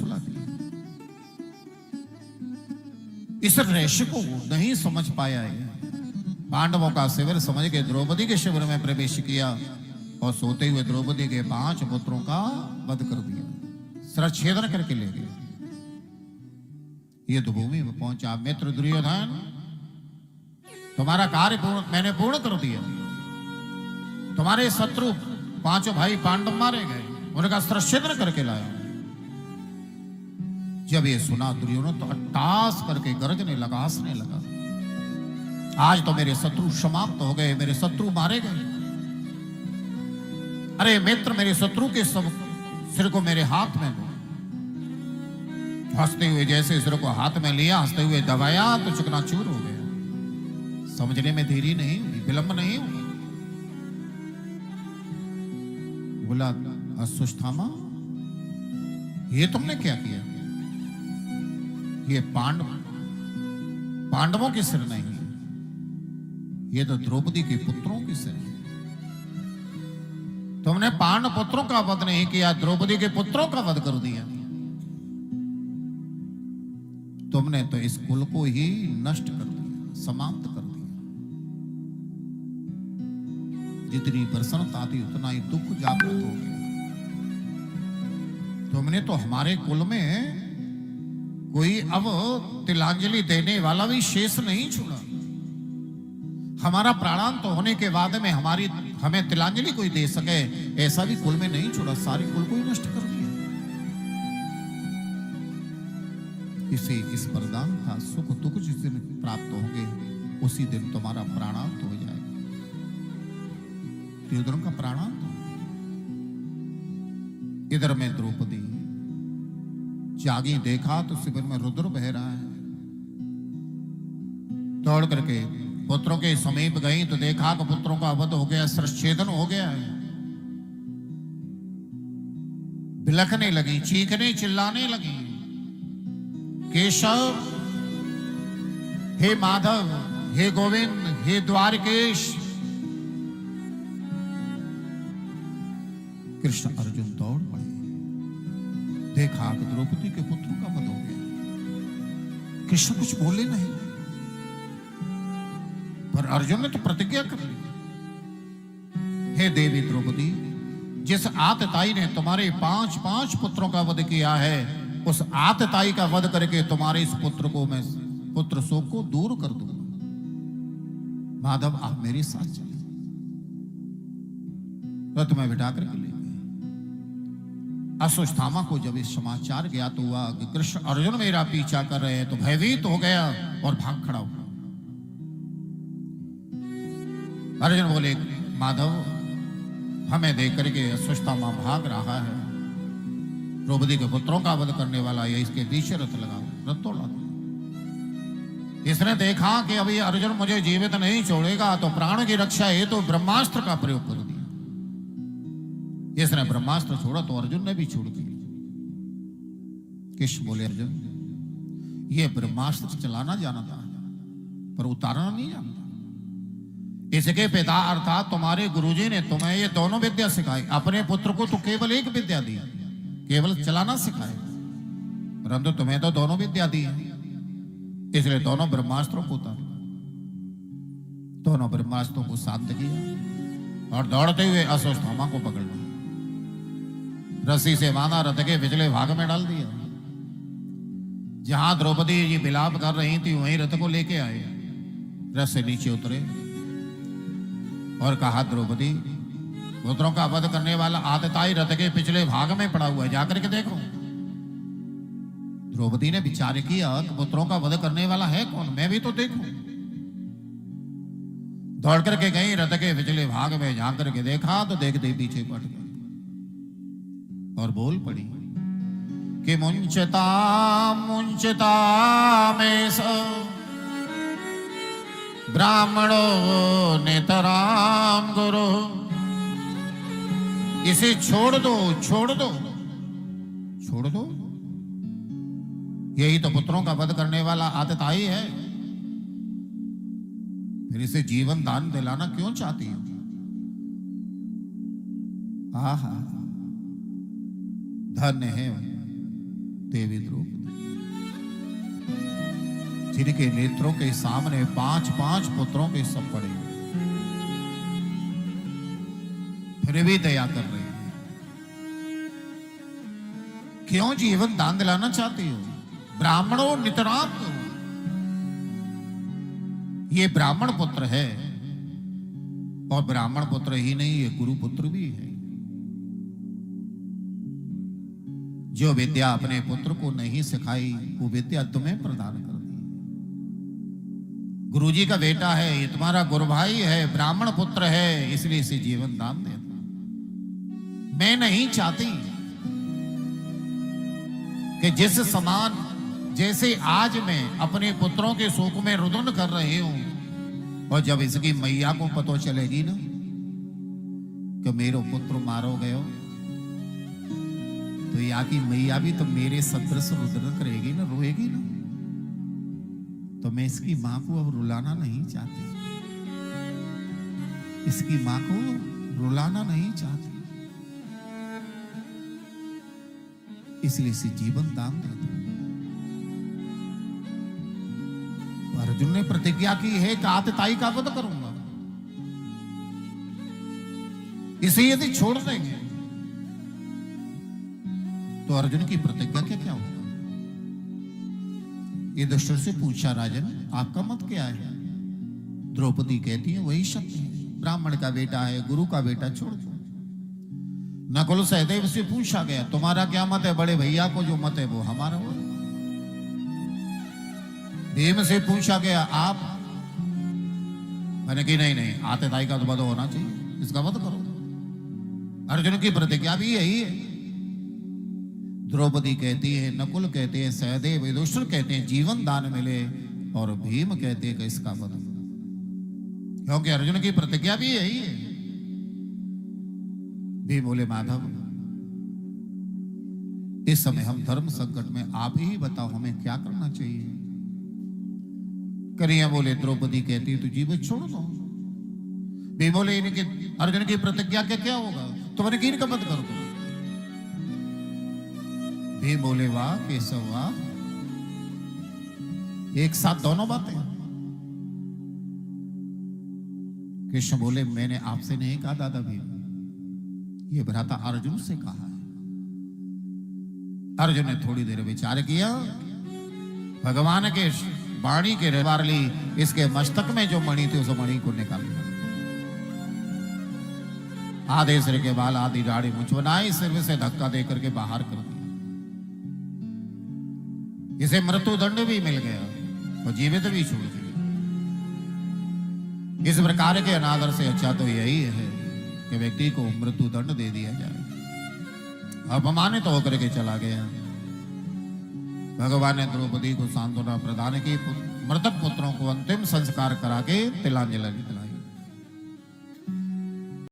सुला दिया। इस रहस्य को नहीं समझ पाया है। पांडवों का शिविर समझ के द्रौपदी के शिविर में प्रवेश किया और सोते हुए द्रौपदी के 5 पुत्रों का वध कर दिया, शिरच्छेदन करके ले गए। युद्ध भूमि में पहुंचा मित्र दुर्योधन, तुम्हारा कार्य मैंने पूर्ण कर दिया। तुम्हारे शत्रु 5 भाई पांडव मारे गए, उनका शिरच्छेदन करके लाया। जब ये सुना दुर्योधन तो अट्टास करके गरजने लगा, हंसने लगा। आज तो मेरे शत्रु समाप्त हो गए, मेरे शत्रु मारे गए। अरे मित्र, मेरे शत्रु के सब सिर को मेरे हाथ में दो। हंसते हुए जैसे सिर को हाथ में लिया, हंसते हुए दबाया तो चकनाचूर हो गया। समझने में देरी नहीं हुई, विलंब नहीं हुआ। बोला, अश्वत्थामा, ये तुमने क्या किया? ये पांडवों के सिर नहीं, ये तो द्रौपदी के पुत्रों के सिर है। तुमने पांडव पुत्रों का वध नहीं किया, द्रौपदी के पुत्रों का वध कर दिया। तुमने तो इस कुल को ही नष्ट कर दिया, समाप्त कर दिया। जितनी प्रसन्नता थी उतना ही दुख जागृत हो गया। तुमने तो हमारे कुल में कोई अब तिलांजलि देने वाला भी शेष नहीं छोड़ा। हमारा प्राणांत तो होने के बाद में हमें तिलांजलि कोई दे सके ऐसा भी कुल में नहीं छोड़ा, सारे कुल को ही नष्ट कर दिया। इसे इस वरदान था, सुख दुख जिस दिन प्राप्त होंगे उसी दिन तुम्हारा प्राणांत हो जाएगा। दुर्योधन का प्राणांत हो। इधर में द्रौपदी जागी, देखा तो शिविर में रुद्र बह रहा है। दौड़ करके पुत्रों के समीप गई तो देखा कि पुत्रों का वध हो गया, शिरच्छेदन हो गया है। बिलखने लगी, चीखने चिल्लाने लगी, केशव, हे माधव, हे गोविंद, हे द्वारकेश। कृष्ण अर्जुन दौड़ पड़े, देखा कि द्रौपदी के पुत्रों का वध हो गया। कृष्ण कुछ बोले नहीं, पर अर्जुन ने तो प्रतिज्ञा कर ली, हे देवी द्रौपदी, जिस आतताई ने तुम्हारे 5 पुत्रों का वध किया है, उस आतताई का वध करके तुम्हारे इस पुत्र को मैं पुत्र शोक को दूर कर दूंगा। माधव, आप मेरे साथ चले। रथ में बिठा करके ले गए। अश्वत्थामा को जब इस समाचार ज्ञात हुआ कि कृष्ण अर्जुन मेरा पीछा कर रहे हैं तो भयभीत हो गया और भाग खड़ा हुआ। अर्जुन बोले, माधव, हमें देख करके अश्वत्थामा भाग रहा है, द्रौपदी के पुत्रों का वध करने वाला है, इसके पीछे रथ लगाओ। रथ तोड़ दो। इसने देखा कि अभी अर्जुन मुझे जीवित नहीं छोड़ेगा तो प्राण की रक्षा है तो ब्रह्मास्त्र का प्रयोग कर दिया। इसने ब्रह्मास्त्र छोड़ा तो अर्जुन ने भी छोड़ दिया। कृष्ण बोले, अर्जुन, ये ब्रह्मास्त्र चलाना जानता पर उतारना नहीं जानता। इसके पिता अर्थात तुम्हारे गुरुजी ने तुम्हें ये दोनों विद्या सिखाई। अपने पुत्र को तो केवल एक विद्या दी, केवल चलाना सिखाए, परंतु तुम्हें तो दोनों विद्या दी है। इसलिए दोनों ब्रह्मास्त्रों को उतार, दोनों ब्रह्मास्त्रों को शांत किया और दौड़ते हुए अश्वत्थामा को पकड़ लिया। रस्सी से बांधा, रथ के पिछले भाग में डाल दिया। जहां द्रौपदी जी विलाप कर रही थी वहीं रथ को लेके आए। रथ से नीचे उतरे और कहा, द्रौपदी, पुत्रों का वध करने वाला आतताई रथ के पिछले भाग में पड़ा हुआ है, जाकर के देखो। द्रौपदी ने विचार किया कि पुत्रों का वध करने वाला है कौन, मैं भी तो देखूं। दौड़ करके गई, रथ के पिछले भाग में झांक करके देखा तो देखते पीछे पट गई और बोल पड़ी कि मुंचता मुंचता में ब्राह्मणो नेतराम गुरु। इसे छोड़ दो, छोड़ दो, छोड़ दो। यही तो पुत्रों का वध करने वाला आतताई है, फिर इसे जीवन दान दिलाना क्यों चाहती हो? धन्य है देवी द्रौपदी, जिनके नेत्रों के सामने 5-5 पुत्रों के सब पड़े, फिर भी दया कर रही है। क्यों जीवन दान दिलाना चाहती हो? ब्राह्मणों नितराम करो। ये ब्राह्मण पुत्र है, और ब्राह्मण पुत्र ही नहीं, ये गुरु पुत्र भी है। जो विद्या अपने पुत्र को नहीं सिखाई, वो विद्या तुम्हें प्रदान कर दी। गुरुजी का बेटा है, ये तुम्हारा गुरु भाई है, ब्राह्मण पुत्र है, इसलिए इसे जीवन दान देता। मैं नहीं चाहती कि जिस समान जैसे आज मैं अपने पुत्रों के शोक में रुदन कर रही हूं, और जब इसकी मैया को पता चलेगी ना कि मेरो पुत्र मारो गयो, तो यहाँ की मैया भी तो मेरे सदृश रुदन करेगी ना, रोएगी ना। तो मैं इसकी मां को अब रुलाना नहीं चाहती, इसकी मां को रुलाना नहीं चाहती, इसलिए इसे जीवन दान देता। अर्जुन ने प्रतिज्ञा की है कि आतताई का वध करूंगा, इसे यदि छोड़ देंगे तो अर्जुन की प्रतिज्ञा क्या होगा? ये युधिष्ठिर से पूछा, राजन आपका मत क्या है? द्रौपदी कहती है वही सत्य है, ब्राह्मण का बेटा है, गुरु का बेटा छोड़ दो। नकुल सहदेव से पूछा गया, तुम्हारा क्या मत है? बड़े भैया को जो मत है वो हमारा हो। भीम से पूछा गया, आप? मैंने कि नहीं, आतताई का तो वध होना चाहिए, इसका वध करो। अर्जुन की प्रतिज्ञा भी यही है। द्रौपदी कहती है, नकुल कहते हैं, सहदेव युधिष्ठिर कहते हैं जीवन दान मिले, और भीम कहते हैं कि इसका वध, क्योंकि अर्जुन की प्रतिज्ञा भी यही है। भीम बोले, माधव इस समय हम धर्म संकट में, आप ही बताओ हमें क्या करना चाहिए? करिया बोले, द्रौपदी कहती है तो जीवन छोड़ दो। भीम बोले, इनके अर्जुन की प्रतिज्ञा क्या होगा? तुम्हारे कीन का मत कर दो। भीम बोले, वाह केशव वाह, एक साथ दोनों बातें। कृष्ण बोले, मैंने आपसे नहीं कहा दादा भीम, ये भ्राता अर्जुन से कहा है। अर्जुन ने थोड़ी देर विचार किया, भगवान के वाणी के रेवार ली, इसके मस्तक में जो मणि थी उस मणि को निकाल लिया। आधे सिर के बाल आधी दाढ़ी मुझ बनाई, सिर में से धक्का देकर के बाहर कर दिया। इसे मृत्यु दंड भी मिल गया और जीवित भी छोड़ दिया। इस प्रकार के अनादर से अच्छा तो यही है कि व्यक्ति को मृत्यु दंड दे दिया जाए। अपमानित तो होकर के चला गया। भगवान ने द्रौपदी को सांत्वना प्रदान की, मृतक पुत्रों को अंतिम संस्कार करा के तिलांजलि